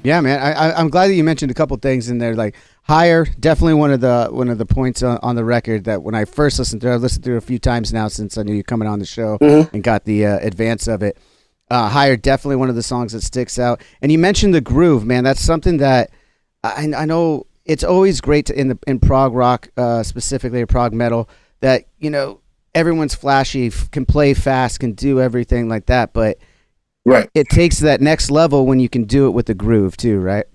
Yeah, man. I'm glad that you mentioned a couple things in there. Like higher, definitely one of the points on the record that when I first listened through, I've listened through it a few times now since I knew you coming on the show Hmm. and got the advance of it. Higher, definitely one of the songs that sticks out. And you mentioned the groove, man. That's something that I know it's always great to in prog rock, specifically or prog metal, that everyone's flashy, can play fast, can do everything like that, but Right. it takes that next level when you can do it with the groove too, right?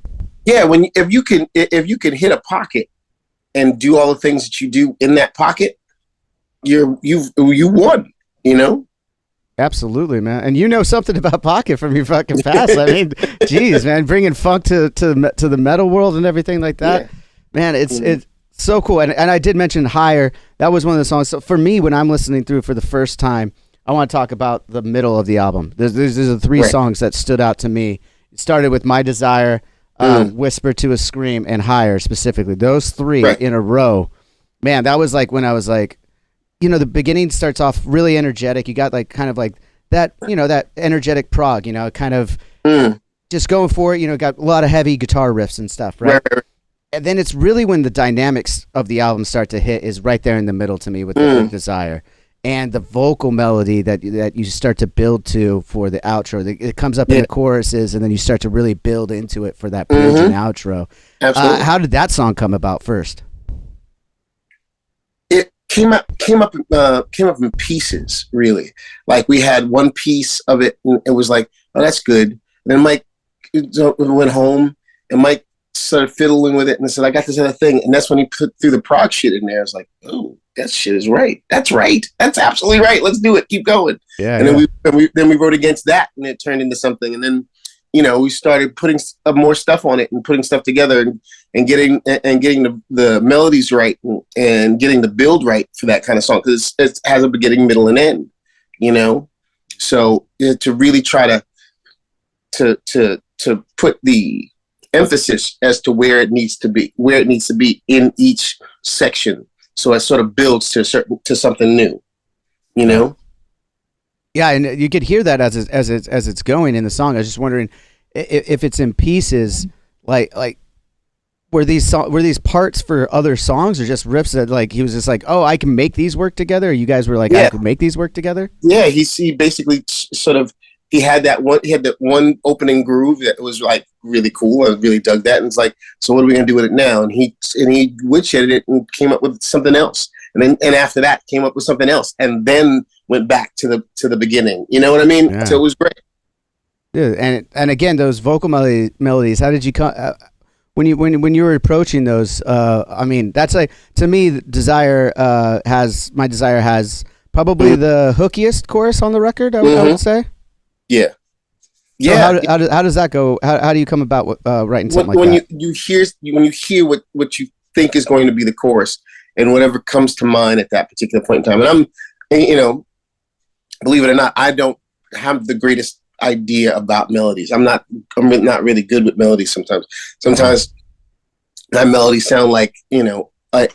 Yeah. If you can hit a pocket and do all the things that you do in that pocket, you won. You know. Absolutely, man. And you know something about Pocket from your fucking past. I mean, geez, man, bringing funk to the metal world and everything like Yeah. that, man. It's Mhm. it's so cool. And I did mention Higher. That was one of the songs. So for me, when I'm listening through for the first time, I want to talk about the middle of the album. There's the three Right. songs that stood out to me. It started with My Desire, Mm. Whisper to a Scream, and Higher specifically. Those three Right. in a row, man. That was like when I was like, the beginning starts off really energetic. You got like kind of like that, that energetic prog, kind of Mm. just going for it. Got a lot of heavy guitar riffs and stuff, right? Right. Right. And then it's really when the dynamics of the album start to hit is right there in the middle to me with the Mm. Big Desire and the vocal melody that you start to build to for the outro. It comes up in Yeah. the choruses and then you start to really build into it for that bridge and Hmm. outro. Absolutely. How did that song come about first? It came up in pieces, really. Like we had one piece of it, and it was like, oh, that's good. And then Mike went home, and Mike started fiddling with it, and said, I got this other thing, and that's when he put through the prog shit in there. I was like, oh, that shit is right. That's right. That's absolutely right. Let's do it. Keep going. Yeah, And then yeah. we wrote against that, and it turned into something. And then we started putting more stuff on it and putting stuff together and getting the melodies right and getting the build right for that kind of song because it has a beginning, middle, and end. You know, so to really try to put the emphasis as to where it needs to be in each section, so it sort of builds to something new. You know. Yeah, and you could hear that as it's going in the song. I was just wondering if it's in pieces, like were these parts for other songs or just riffs that like he was just like, oh, I can make these work together. Or you guys were like, I Yeah. could make these work together. Yeah, he basically sort of he had that one opening groove that was like really cool. I really dug that, and it's like, so what are we gonna do with it now? And he woodshedded it and came up with something else, and after that came up with something else, and then went back to the beginning. You know what I mean? Yeah. So it was great. Dude, and again, those vocal melodies. How did you come when you were approaching those? I mean, that's like to me, My Desire has probably the hookiest chorus on the record. I would say. Yeah, So yeah. how does that go? How do you come about writing something when like that? you hear what you think is going to be the chorus and whatever comes to mind at that particular point in time, and believe it or not, I don't have the greatest idea about melodies. I'm not really good with melodies sometimes. Sometimes my melodies sound like, I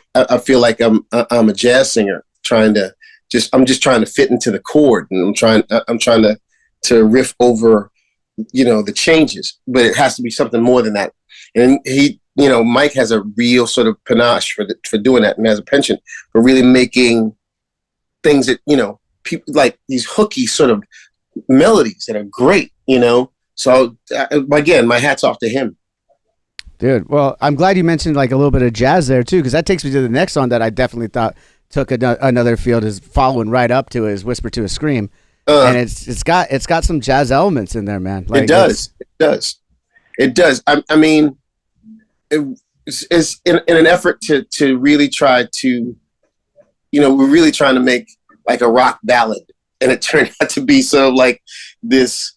feel like I'm a jazz singer I'm just trying to fit into the chord, and I'm trying to riff over, the changes, but it has to be something more than that. And Mike has a real sort of panache for doing that, and has a penchant for really making things that, people like these hooky sort of melodies that are great, So again, my hat's off to him. Dude, well, I'm glad you mentioned like a little bit of jazz there too, because that takes me to the next song that I definitely thought took another field, is following right up to it, is Whisper to a Scream, and it's got some jazz elements in there, man. Like, It does. It does. I mean, it's in an effort to really try to, we're really trying to make like a rock ballad, and it turned out to be sort of like this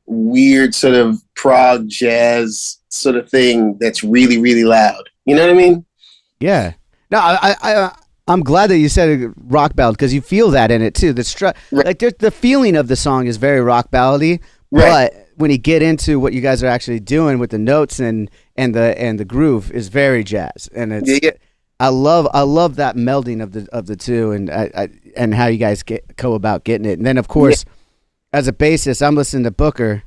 weird sort of prog jazz sort of thing that's really, really loud. You know what I mean? Yeah. No, I'm glad that you said rock ballad, because you feel that in it too. Right. Like the feeling of the song is very rock ballady, Right. but when you get into what you guys are actually doing with the notes and the groove is very jazz, and it's Yeah. I love that melding of the two, and how you guys go about getting it. And then of course, as a bassist, I'm listening to Booker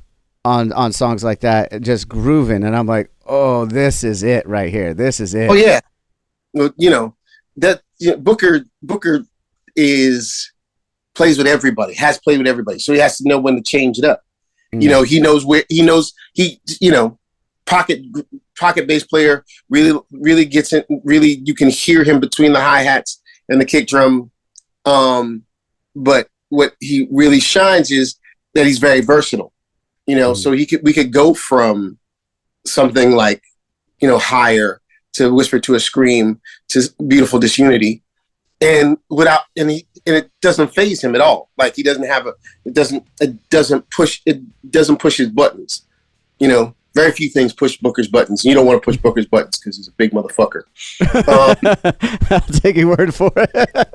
on songs like that, just grooving, and I'm like, oh, this is it right here. This is it. Oh yeah, well, that Booker is plays with everybody, has played with everybody, so he has to know when to change it up. He knows where pocket bass player really gets in. Really, you can hear him between the hi-hats and the kick drum. But what he really shines is that he's very versatile. So we could go from something like higher to Whisper to a Scream to Beautiful Disunity, and it doesn't faze him at all. Like he doesn't have it doesn't push his buttons. Very few things push Booker's buttons. You don't want to push Booker's buttons because he's a big motherfucker. I'll take your word for it.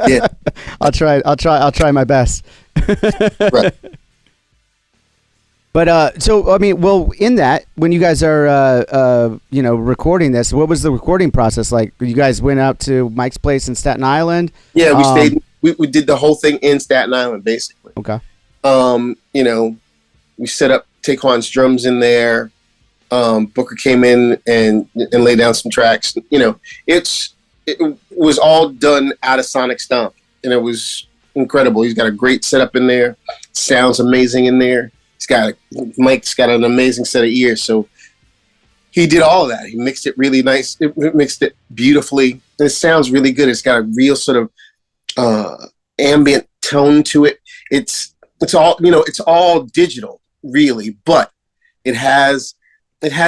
Yeah, I'll try my best. right. But so I mean, well, in that, when you guys are recording this, what was the recording process like? You guys went out to Mike's place in Staten Island? Yeah, we stayed. We did the whole thing in Staten Island, basically. Okay. We set up Taquan's drums in there. Booker came in and laid down some tracks. It was all done out of Sonic Stomp, and it was incredible. He's got a great setup in there. Sounds amazing in there. Mike's got an amazing set of ears, so he did all of that. He mixed it really nice. It mixed it beautifully. It sounds really good. It's got a real sort of ambient tone to it. It's all digital, really, but it has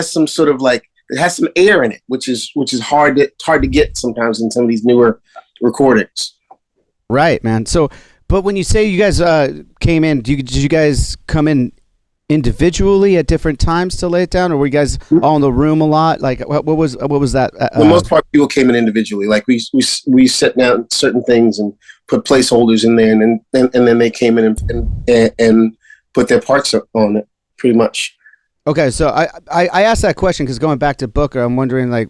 some sort of it has some air in it, which is hard to get sometimes in some of these newer recordings. Right, man. So, but when you say you guys came in, did you guys come in individually at different times to lay it down, or were you guys all in the room a lot? Like, what was that? For the most part, people came in individually. Like we set down certain things and put placeholders in there, and then they came in and put their parts on it, pretty much. Okay, so I asked that question because going back to Booker, I'm wondering like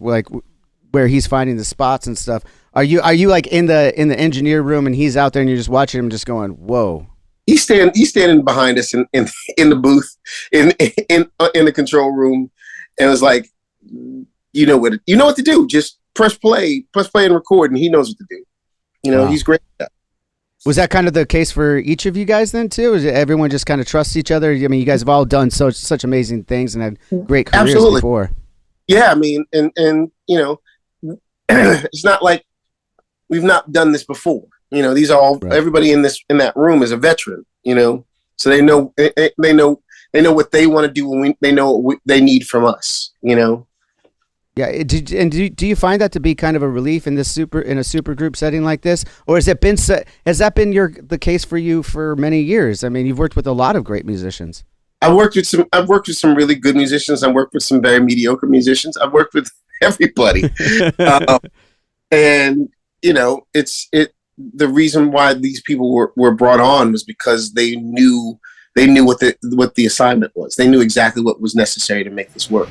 where he's finding the spots and stuff. Are you like in the engineer room and he's out there and you're just watching him, just going, whoa? He's standing behind us in the booth in the control room, and it was like, you know what to do. Just press play and record, and he knows what to do. Wow. He's great at that. Was that kind of the case for each of you guys then too? Is it everyone just kind of trusts each other? I mean, you guys have all done such amazing things and had great careers Absolutely. Before. Yeah, I mean, and it's not like we've not done this before. These are all, right. Everybody in that room is a veteran. So they know what they want to do when they know what they need from us. Yeah. Do you find that to be kind of a relief in a super group setting like this, or has that been the case for you for many years? I mean, you've worked with a lot of great musicians. I've worked with some really good musicians. I've worked with some very mediocre musicians. I've worked with everybody, and the reason why these people were brought on was because they knew what the assignment was. They knew exactly what was necessary to make this work.